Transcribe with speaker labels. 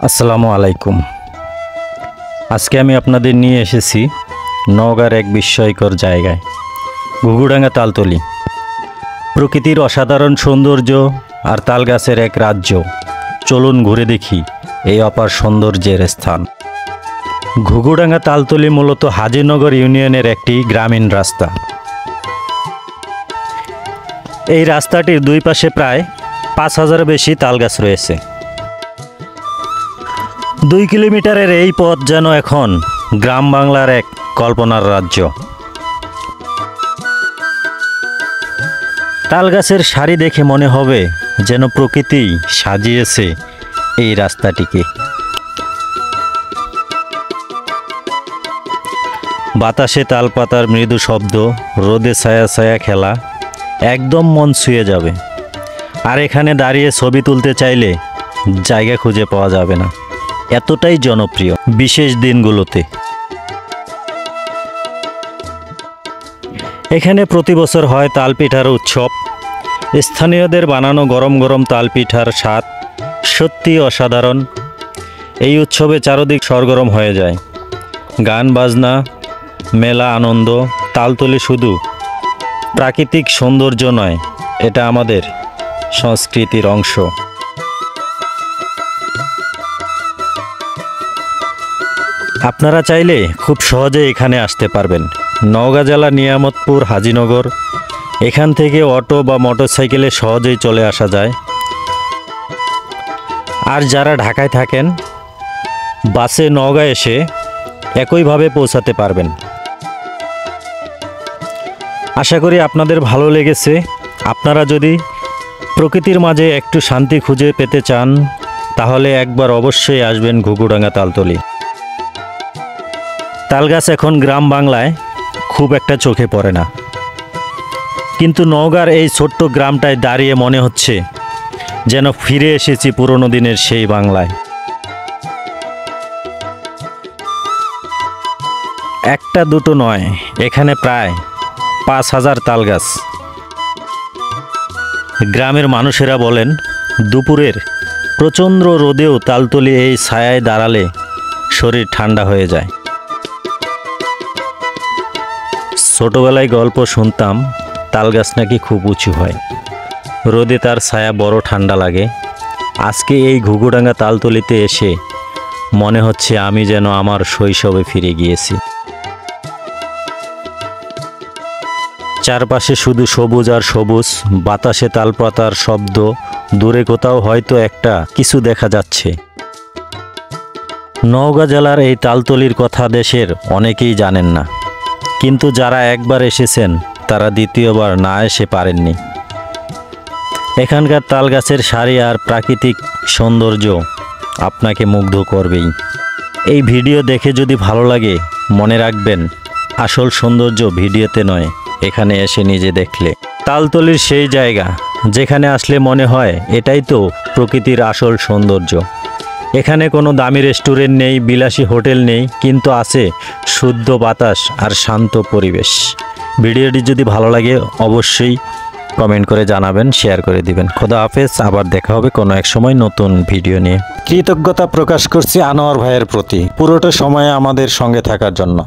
Speaker 1: আসসালামু আলাইকুম। আজকে আমি আপনাদের নিয়ে এসেছি নওগাঁর এক বিস্ময়কর জায়গায়, ঘুঘুডাঙ্গা তালতলি। প্রকৃতির অসাধারণ সৌন্দর্য আর তালগাছের এক রাজ্য। চলুন ঘুরে দেখি এই অপার সৌন্দর্যের স্থান। ঘুঘুডাঙ্গা তালতলি মূলত হাজিনগর ইউনিয়নের একটি গ্রামীণ রাস্তা। এই রাস্তাটির দুই পাশে প্রায় ৫,০০০ বেশি তালগাছ রয়েছে। ২ কিলোমিটারের এই পথ যেন এখন গ্রাম বাংলার এক কল্পনার রাজ্য। তালগাছের সারি দেখে মনে হবে যেন প্রকৃতি সাজিয়েছে এই রাস্তাটিকে। বাতাসে তালপাতার মৃদু শব্দ, রোদে ছায়া ছায়া খেলা, একদম মন ছুঁয়ে যাবে। আর এখানে দাঁড়িয়ে ছবি তুলতে চাইলে জায়গা খুঁজে পাওয়া যাবে না, এতটাই জনপ্রিয় বিশেষ দিনগুলোতে। এখানে প্রতি বছর হয় তালপিঠার উৎসব। স্থানীয়দের বানানো গরম গরম তালপিঠার স্বাদ সত্যি অসাধারণ। এই উৎসবে চারদিক সরগরম হয়ে যায়, গান বাজনা, মেলা, আনন্দ। তালতলি শুধু প্রাকৃতিক সৌন্দর্য নয়, এটা আমাদের সংস্কৃতির অংশ। আপনারা চাইলে খুব সহজে এখানে আসতে পারবেন। নওগাঁ জেলা নিয়ামতপুর হাজিনগর। এখান থেকে অটো বা মোটরসাইকেলে সহজেই চলে আসা যায়। আর যারা ঢাকায় থাকেন, বাসে নওগাঁ এসে একইভাবে পৌঁছাতে পারবেন। আশা করি আপনাদের ভালো লেগেছে। আপনারা যদি প্রকৃতির মাঝে একটু শান্তি খুঁজে পেতে চান, তাহলে একবার অবশ্যই আসবেন ঘুঘুডাঙ্গা তালতলি। তালগাছ এখন গ্রাম বাংলায় খুব একটা চোখে পড়ে না, কিন্তু নওগাঁর এই ছোট্ট গ্রামটায় দাঁড়িয়ে মনে হচ্ছে যেন ফিরে এসেছি পুরনো দিনের সেই বাংলায়। একটা দুটো নয়, এখানে প্রায় ৫,০০০ তালগাছ। গ্রামের মানুষেরা বলেন, দুপুরের প্রচণ্ড রোদেও তালতলি এই ছায়ায় দাঁড়ালে শরীর ঠান্ডা হয়ে যায়। ছোটবেলায় গল্প শুনতাম, তালগাছ নাকি খুব উঁচু হয়, রোদে তার ছায়া বড় ঠান্ডা লাগে। আজকে এই ঘুঘুডাঙ্গা তালতলিতে এসে মনে হচ্ছে আমি যেন আমার শৈশবে ফিরে গিয়েছি। চারপাশে শুধু সবুজ আর সবুজ, বাতাসে তালপাতার শব্দ, দূরে কোথাও হয়তো একটা কিছু দেখা যাচ্ছে। নওগাঁ জেলার এই তালতলির কথা দেশের অনেকেই জানেন না, কিন্তু যারা একবার এসেছেন তারা দ্বিতীয়বার না এসে পারেননি। এখানকার তালগাছের সারি আর প্রাকৃতিক সৌন্দর্য আপনাকে মুগ্ধ করবেই। এই ভিডিও দেখে যদি ভালো লাগে, মনে রাখবেন আসল সৌন্দর্য ভিডিওতে নয়, এখানে এসে নিজে দেখলে। তালতলির সেই জায়গা যেখানে আসলে মনে হয় এটাই তো প্রকৃতির আসল সৌন্দর্য। এখানে কোনো দামি রেস্টুরেন্ট নেই, বিলাসী হোটেল নেই, কিন্তু আছে শুদ্ধ বাতাস আর শান্ত পরিবেশ। ভিডিওটি যদি ভালো লাগে অবশ্যই কমেন্ট করে জানাবেন, শেয়ার করে দিবেন। খোদা হাফেজ, আবার দেখা হবে কোনো এক সময় নতুন ভিডিও নিয়ে। কৃতজ্ঞতা প্রকাশ করছি আনোয়ার ভাইয়ের প্রতি পুরোটা সময় আমাদের সঙ্গে থাকার জন্য।